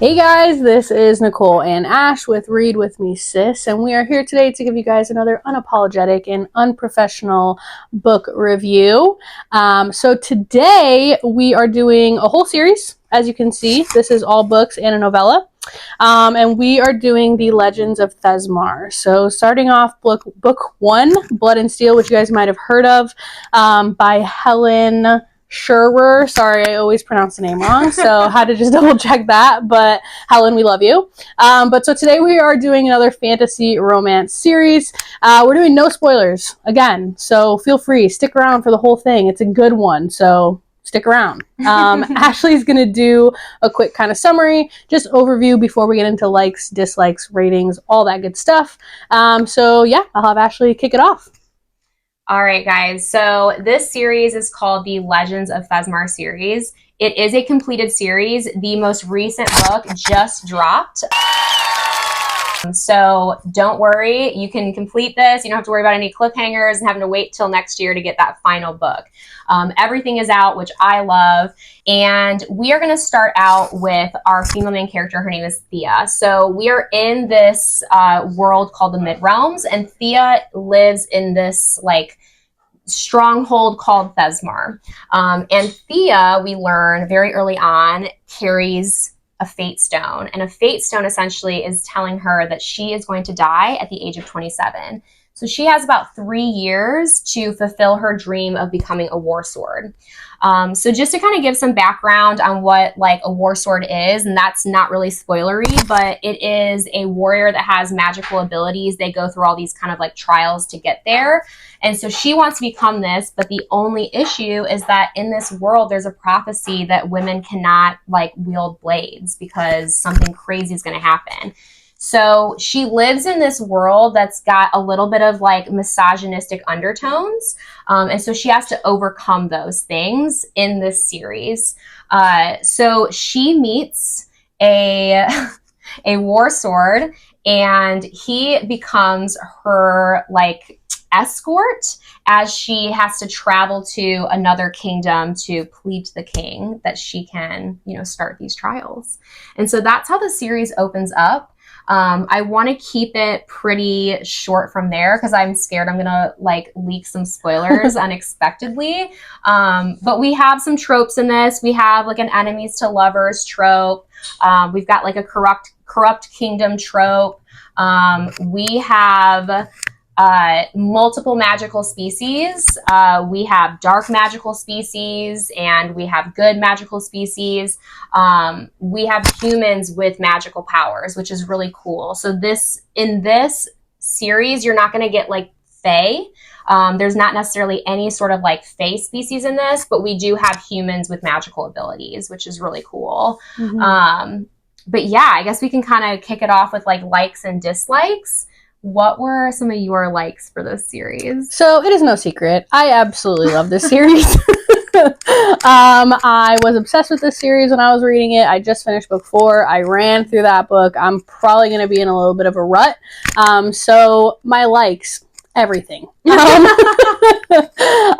Hey guys, this is Nicole and Ash with Read With Me Sis, and we are here today to give you guys another unapologetic and unprofessional book review. So today we are doing a whole series. As you can see, this is all books and a novella. And we are doing the Legends of Thezmarr. So starting off book 1, Blood and Steel, which you guys might have heard of, by Helen. Scheurer. Sorry, I always pronounce the name wrong, so had to just double check that. But Helen, we love you. But so today we are doing another fantasy romance series. We're doing no spoilers again, so feel free, stick around for the whole thing. It's a good one, so stick around. Ashley's gonna do a quick kind of summary, just overview before we get into likes, dislikes, ratings, all that good stuff. So yeah, I'll have Ashley kick it off. All right, guys. So this series is called the Legends of Thezmarr series. It is a completed series. The most recent book just dropped. So don't worry, you can complete this. You don't have to worry about any cliffhangers and having to wait till next year to get that final book. Everything is out, which I love. And we are going to start out with our female main character. Her name is Thea. So we are in this world called the Mid-Realms, and Thea lives in this like stronghold called Thezmarr. And Thea, we learn very early on, carries a fate stone. And a fate stone essentially is telling her that she is going to die at the age of 27. So she has about 3 years to fulfill her dream of becoming a war sword. So just to kind of give some background on what like a war sword is, and that's not really spoilery, but it is a warrior that has magical abilities. They go through all these kind of like trials to get there. And so she wants to become this, but the only issue is that in this world, there's a prophecy that women cannot like wield blades because something crazy is going to happen. So she lives in this world that's got a little bit of like misogynistic undertones. And so she has to overcome those things in this series. So she meets a war sword, and he becomes her like escort as she has to travel to another kingdom to plead to the king that she can, start these trials. And so that's how the series opens up. I want to keep it pretty short from there because I'm scared I'm gonna like leak some spoilers unexpectedly. But we have some tropes in this. We have like an enemies to lovers trope. We've got like a corrupt kingdom trope. We have multiple magical species. We have dark magical species, and we have good magical species. We have humans with magical powers, which is really cool. So in this series, you're not going to get like fae. There's not necessarily any sort of like fae species in this, but we do have humans with magical abilities, which is really cool. Mm-hmm. But yeah, I guess we can kind of kick it off with like likes and dislikes. What were some of your likes for this series? So it is no secret, I absolutely love this series. I was obsessed with this series when I was reading it. I just finished book 4. I ran through that book. I'm probably going to be in a little bit of a rut. So my likes, everything.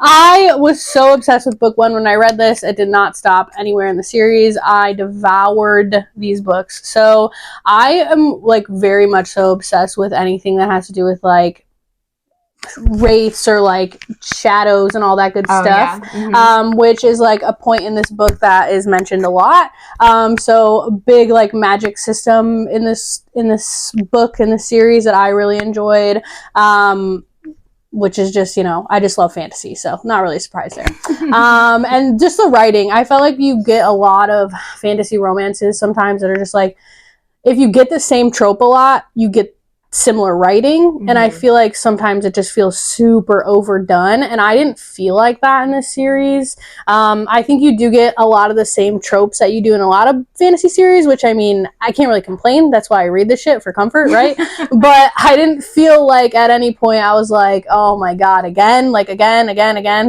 I was so obsessed with book 1 when I read this. It did not stop anywhere in the series. I devoured these books. So I am like very much so obsessed with anything that has to do with like wraiths or like shadows and all that good stuff. Yeah. Mm-hmm. Which is like a point in this book that is mentioned a lot. So big like magic system in this book, in this series, that I really enjoyed. Which is just, I just love fantasy, so not really surprised there. And just the writing, I felt like you get a lot of fantasy romances sometimes that are just like, if you get the same trope a lot, you get similar writing. Mm-hmm. And I feel like sometimes it just feels super overdone, and I didn't feel like that in this series. I think you do get a lot of the same tropes that you do in a lot of fantasy series, which I mean, I can't really complain. That's why I read this shit, for comfort, right? But I didn't feel like at any point I was like, oh my god, again.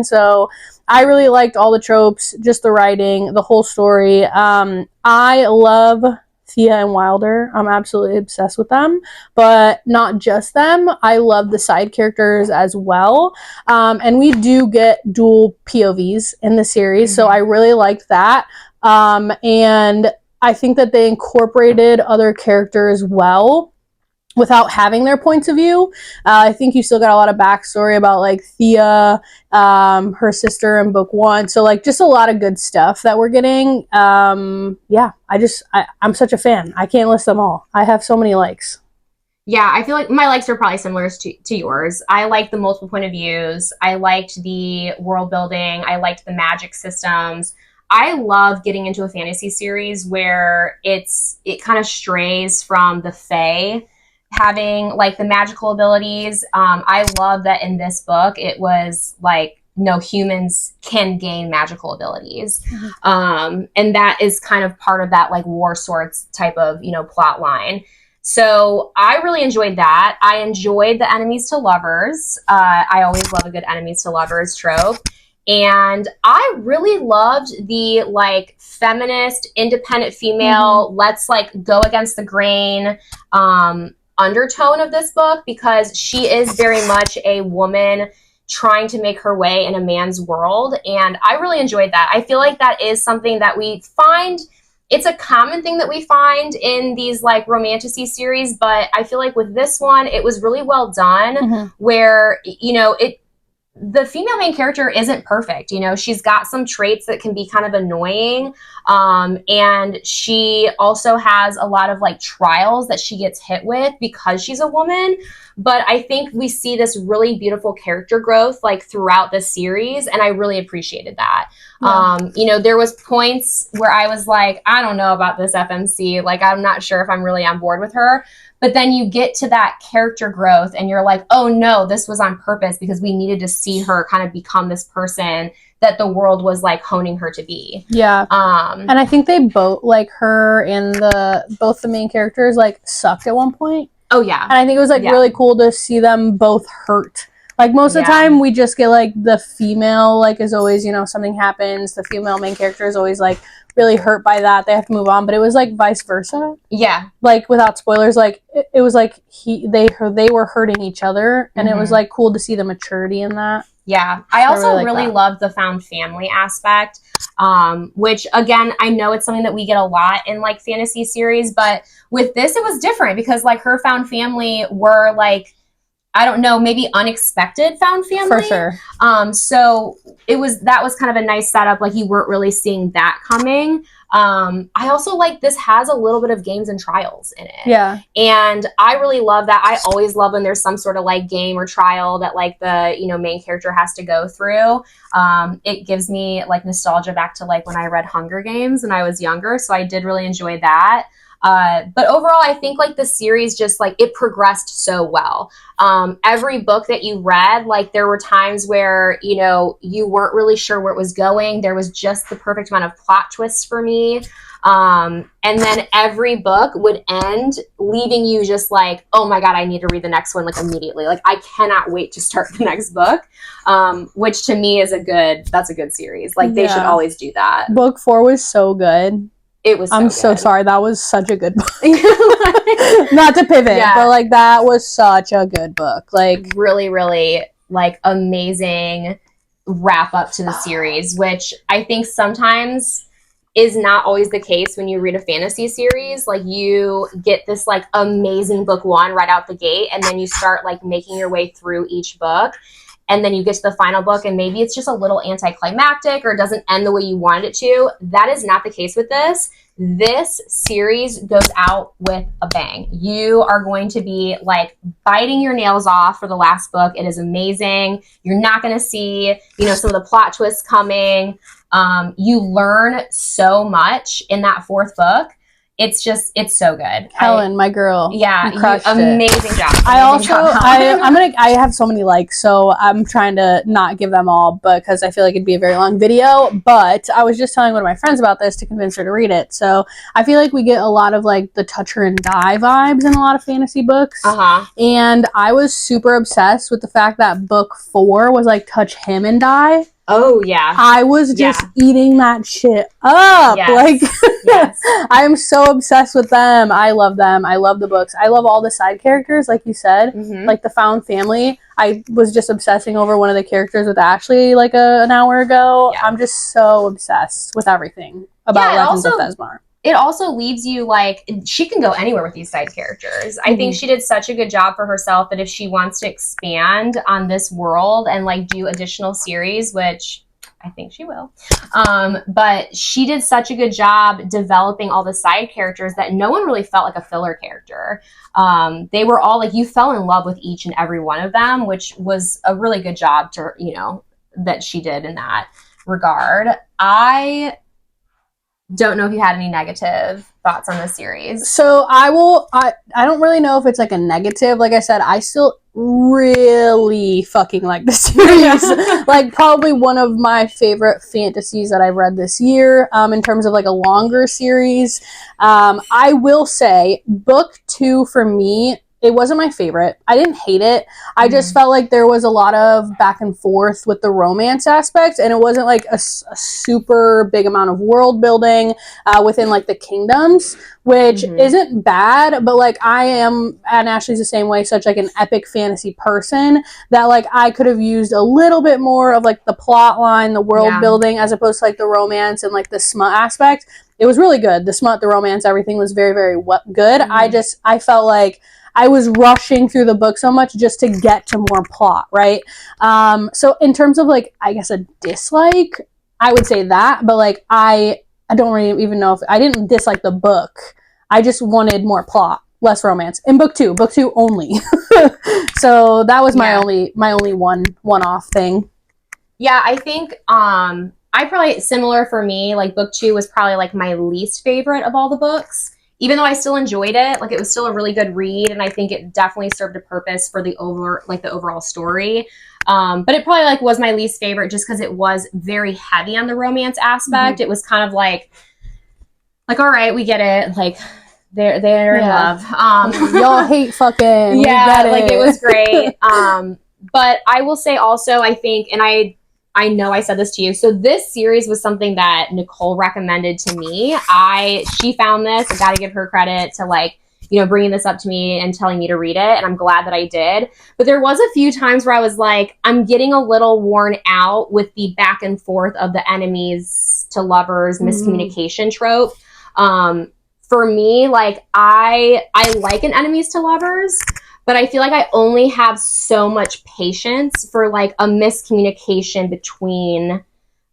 So I really liked all the tropes, just the writing, the whole story. I love Thea and Wilder. I'm absolutely obsessed with them, but not just them. I love the side characters as well. And we do get dual POVs in the series, so I really liked that. And I think that they incorporated other characters well without having their points of view. I think you still got a lot of backstory about like Thea, her sister in book 1. So like just a lot of good stuff that we're getting. Yeah, I'm such a fan. I can't list them all. I have so many likes. Yeah, I feel like my likes are probably similar to yours. I liked the multiple point of views. I liked the world building. I liked the magic systems. I love getting into a fantasy series where it kind of strays from the fae having like the magical abilities. I love that in this book it was like no humans can gain magical abilities. And that is kind of part of that like war swords type of, plot line. So I really enjoyed that. I enjoyed the enemies to lovers. I always love a good enemies to lovers trope. And I really loved the like feminist, independent female, let's like go against the grain undertone of this book, because she is very much a woman trying to make her way in a man's world. And I really enjoyed that. I feel like that is something that we find, it's a common thing that we find in these like romantasy series, but I feel like with this one, it was really well done where, the female main character isn't perfect. She's got some traits that can be kind of annoying. And she also has a lot of like trials that she gets hit with because she's a woman. But I think we see this really beautiful character growth like throughout the series. And I really appreciated that. Yeah. There was points where I was like, I don't know about this FMC. Like, I'm not sure if I'm really on board with her. But then you get to that character growth and you're like, oh no, this was on purpose because we needed to see her kind of become this person that the world was like honing her to be. Yeah. And I think they both, like her and both the main characters, like sucked at one point. Oh yeah. And I think it was like really cool to see them both hurt. Like most of the time we just get like the female like is always, something happens. The female main character is always like really hurt by that. They have to move on. But it was like vice versa. Yeah. Like without spoilers, like it was like they were hurting each other. And it was like cool to see the maturity in that. Yeah. I also really loved the found family aspect, which again, I know it's something that we get a lot in like fantasy series, but with this, it was different because like her found family were like, I don't know, maybe unexpected found family. For sure. So that was kind of a nice setup. Like you weren't really seeing that coming. I also like this has a little bit of games and trials in it. Yeah. And I really love that. I always love when there's some sort of like game or trial that like the, main character has to go through. It gives me like nostalgia back to like when I read Hunger Games when I was younger. So I did really enjoy that. But overall, I think like the series just like it progressed so well. Every book that you read, like there were times where, you weren't really sure where it was going. There was just the perfect amount of plot twists for me. And then every book would end leaving you just like, oh my God, I need to read the next one like immediately. Like I cannot wait to start the next book. Which to me is that's a good series. Like they should always do that. Book 4 was so good. It was I'm so sorry. That was such a good book. Not to pivot, but like that was such a good book. Like really, really like amazing wrap up to the series, which I think sometimes is not always the case when you read a fantasy series. Like you get this like amazing book 1 right out the gate, and then you start like making your way through each book. And then you get to the final book and maybe it's just a little anticlimactic or it doesn't end the way you wanted it to. That is not the case with this. This series goes out with a bang. You are going to be like biting your nails off for the last book. It is amazing. You're not going to see, some of the plot twists coming. You learn so much in that 4th book. It's so good. Helen, my girl. Yeah, amazing job. I have so many likes, so I'm trying to not give them all because I feel like it'd be a very long video. But I was just telling one of my friends about this to convince her to read it. So I feel like we get a lot of like the touch her and die vibes in a lot of fantasy books. And I was super obsessed with the fact that book 4 was like touch him and die. Oh yeah. I was just eating that shit up. Yes. Like I'm so obsessed with them. I love them. I love the books. I love all the side characters, like you said. Like the found family. I was just obsessing over one of the characters with Ashley like an hour ago. I'm just so obsessed with everything about Legends of Thezmarr. it also leaves you like, she can go anywhere with these side characters. I think she did such a good job for herself that if she wants to expand on this world and like do additional series, which I think she will, but she did such a good job developing all the side characters that no one really felt like a filler character. They were all like, you fell in love with each and every one of them, which was a really good job to, you know, that she did in that regard. I don't know if you had any negative thoughts on this series. So I don't really know if it's like a negative. Like I said, I still really fucking like the series. Like probably one of my favorite fantasies that I've read this year, in terms of like a longer series. I will say book 2 for me, it wasn't my favorite. I didn't hate it. I just felt like there was a lot of back and forth with the romance aspects, and it wasn't like a super big amount of world building within like the kingdoms, which isn't bad, but like I am, and Ashley's the same way, such like an epic fantasy person that like I could have used a little bit more of like the plot line, the world building, as opposed to like the romance and like the smut aspect. It was really good. The smut, the romance, everything was very, very good. I felt like I was rushing through the book so much just to get to more plot, right? So in terms of like, I guess a dislike, I would say that, but like I don't really even know if I didn't dislike the book. I just wanted more plot, less romance. In book 2 only. So that was my only one-off thing. Yeah, I think I probably, similar for me, like book 2 was probably like my least favorite of all the books. Even though I still enjoyed it, like it was still a really good read, and I think it definitely served a purpose for the overall story. But it probably like was my least favorite just because it was very heavy on the romance aspect. It was kind of like all right, we get it, like they're in love. Y'all hate fucking. Yeah, like it was great. But I will say also, I think, and I know I said this to you. So this series was something that Nicole recommended to me. She found this. I got to give her credit to like, you know, bringing this up to me and telling me to read it. And I'm glad that I did. But there was a few times where I was like, I'm getting a little worn out with the back and forth of the enemies to lovers miscommunication trope. For me, like I like an enemies to lovers, but I feel like I only have so much patience for like a miscommunication between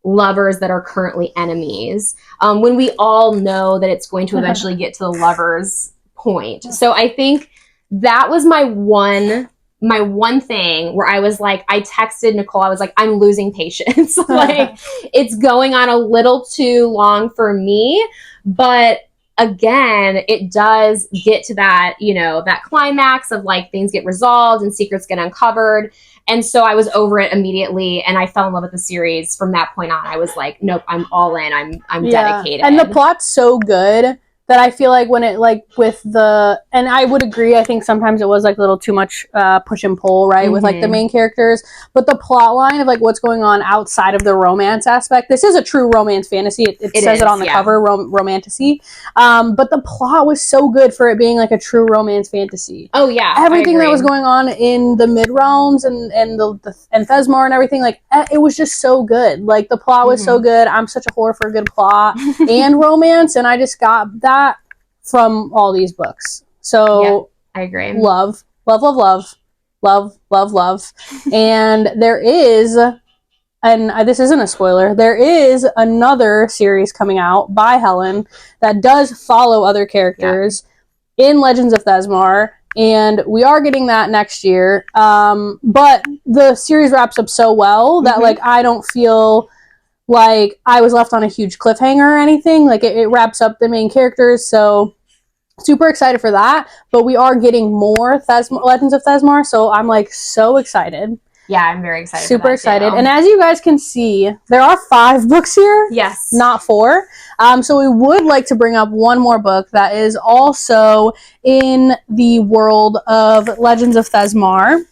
lovers that are currently enemies, when we all know that it's going to eventually get to the lovers point. So I think that was my one thing where I was like, I texted Nicole, I was like, I'm losing patience. Like it's going on a little too long for me, but again, it does get to that, you know, that climax of like things get resolved and secrets get uncovered. And so I was over it immediately, and I fell in love with the series from that point on. I was like, nope, I'm all in. I'm dedicated. And the plot's so good that I feel like when it like with the, and I would agree, I think sometimes it was like a little too much push and pull, right, with like the main characters, but the plot line of like what's going on outside of the romance aspect, this is a true romance fantasy, it says it on the cover, Romantasy, but the plot was so good for it being like a true romance fantasy. Oh yeah, everything that was going on in the mid realms and Thezmarr and everything, like it was just so good. Like the plot was so good. I'm such a whore for a good plot and romance, and I just got that from all these books. So I agree. Love. And there is, and this isn't a spoiler, there is another series coming out by Helen that does follow other characters in Legends of Thezmarr, and we are getting that next year. But the series wraps up so well that like I don't feel like I was left on a huge cliffhanger or anything. Like it wraps up the main characters, so super excited for that. But we are getting more Legends of Thezmarr, so I'm like so excited. Yeah, I'm very excited. Super excited. Too. And as you guys can see, there are 5 books here. Yes. Not 4. So we would like to bring up one more book that is also in the world of Legends of Thezmarr,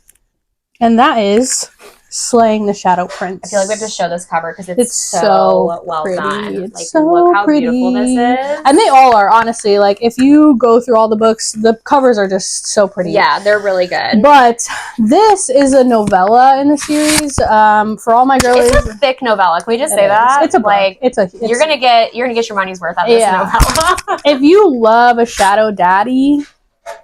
and that is slaying the Shadow Prince. I feel like we have to show this cover because it's so well pretty. done. It's like, so look how pretty. beautiful this is. And they all are, honestly. Like, if you go through all the books, the covers are just so pretty. Yeah, they're really good. But this is a novella in the series. For all my girlies, it's a thick novella. Can we just say that? It's a book. Like, it's you're gonna get your money's worth on this novella. If you love a shadow daddy,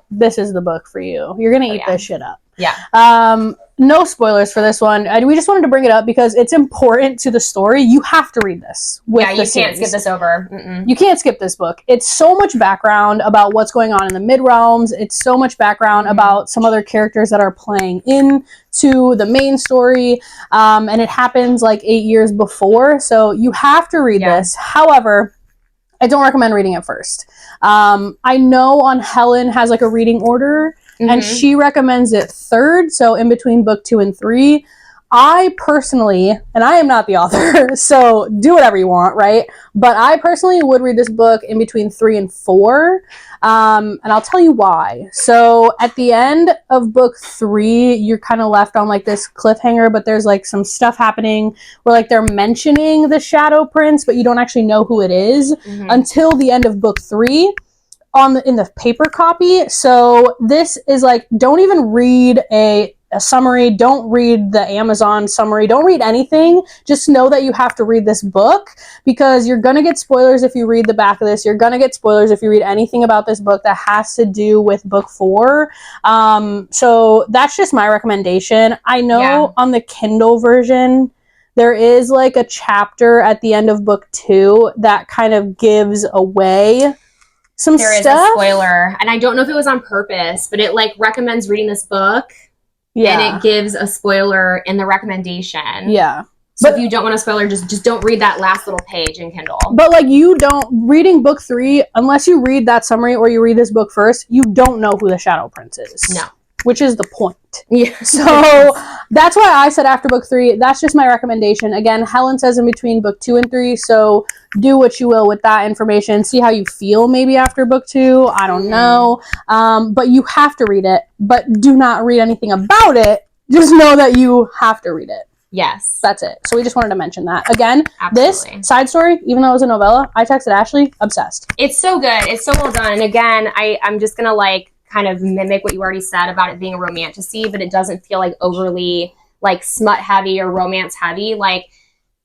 this is the book for you. You're gonna eat this shit up. Yeah. No spoilers for this one. We just wanted to bring it up because it's important to the story. You have to read this. Yeah, you can't skip this over. Mm-mm. You can't skip this book. It's so much background about what's going on in the mid-realms. It's so much background about some other characters that are playing into the main story. And it happens like 8 years before. So you have to read this. However, I don't recommend reading it first. I know on Helen has like a reading order. And she recommends it third, so in between book 2 and 3. I personally, and I am not the author, so do whatever you want, right? But I personally would read this book in between 3 and 4, and I'll tell you why. So at the end of book 3, you're kind of left on like this cliffhanger, but there's like some stuff happening where like they're mentioning the Shadow Prince, but you don't actually know who it is until the end of book 3. In the paper copy. So this is like, don't even read a summary. Don't read the Amazon summary. Don't read anything. Just know that you have to read this book because you're going to get spoilers if you read the back of this. You're going to get spoilers if you read anything about this book that has to do with book 4. So that's just my recommendation. I know on the Kindle version, there is like a chapter at the end of book 2 that kind of gives away some stuff. There is a spoiler, and I don't know if it was on purpose, but it like recommends reading this book, and it gives a spoiler in the recommendation. Yeah. So if you don't want a spoiler, just don't read that last little page in Kindle. But like reading book 3, unless you read that summary or you read this book first, you don't know who the Shadow Prince is. No. Which is the point. Yeah. So that's why I said after book 3. That's just my recommendation. Again, Helen says in between book 2 and 3. So do what you will with that information. See how you feel maybe after book 2. I don't know. But you have to read it. But do not read anything about it. Just know that you have to read it. Yes. That's it. So we just wanted to mention that. Again, Absolutely. This side story, even though it was a novella, I texted Ashley, obsessed. It's so good. It's so well done. And again, I'm just going to like kind of mimic what you already said about it being a romantasy, but it doesn't feel like overly like smut heavy or romance heavy. Like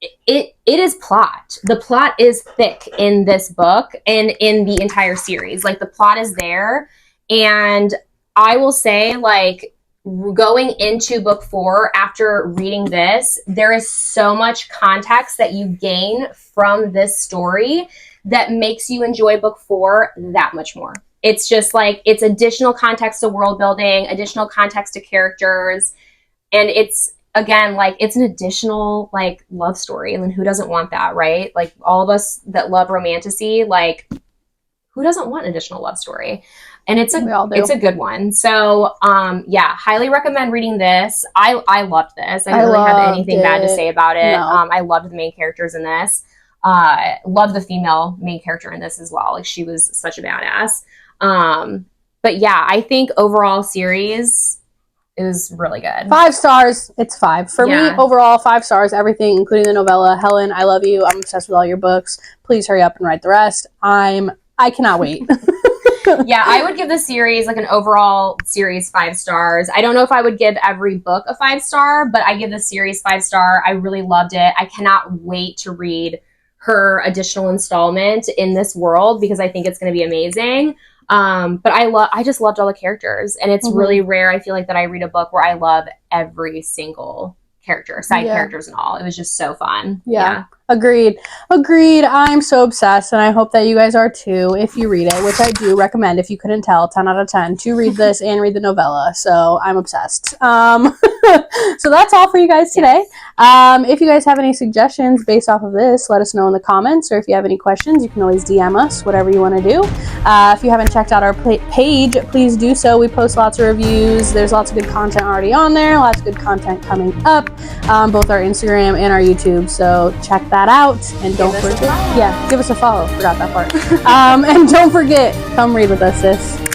it is plot. The plot is thick in this book and in the entire series. Like the plot is there. And I will say, like, going into book 4 after reading this, there is so much context that you gain from this story that makes you enjoy book 4 that much more. It's just like, it's additional context to world building, additional context to characters. And it's, again, like, it's an additional, like, love story. And then who doesn't want that, right? Like, all of us that love romantasy, like, who doesn't want an additional love story? And it's a good one. So, yeah, highly recommend reading this. I loved this. I didn't really have anything bad to say about it. No. I loved the main characters in this. Loved the female main character in this as well. Like, she was such a badass. But yeah, I think overall series is really good. 5 stars. It's 5. For me, overall, 5 stars, everything, including the novella. Helen, I love you. I'm obsessed with all your books. Please hurry up and write the rest. I cannot wait. Yeah, I would give the series, like, an overall series 5 stars. I don't know if I would give every book a 5-star, but I give the series 5-star. I really loved it. I cannot wait to read her additional installment in this world because I think it's going to be amazing. But I just loved all the characters, and it's really rare, I feel like, that I read a book where I love every single character, side characters and all. It was just so fun. Yeah. Agreed. I'm so obsessed, and I hope that you guys are too if you read it, which I do recommend. If you couldn't tell, 10 out of 10 to read this and read the novella. So I'm obsessed. So that's all for you guys today. If you guys have any suggestions based off of this, let us know in the comments, or if you have any questions, you can always DM us, whatever you want to do. If you haven't checked out our page, please do so. We post lots of reviews. There's lots of good content already on there, lots of good content coming up, both our Instagram and our YouTube. So check that out, and don't forget, give us a follow. Forgot that part. And don't forget, come read with us, sis.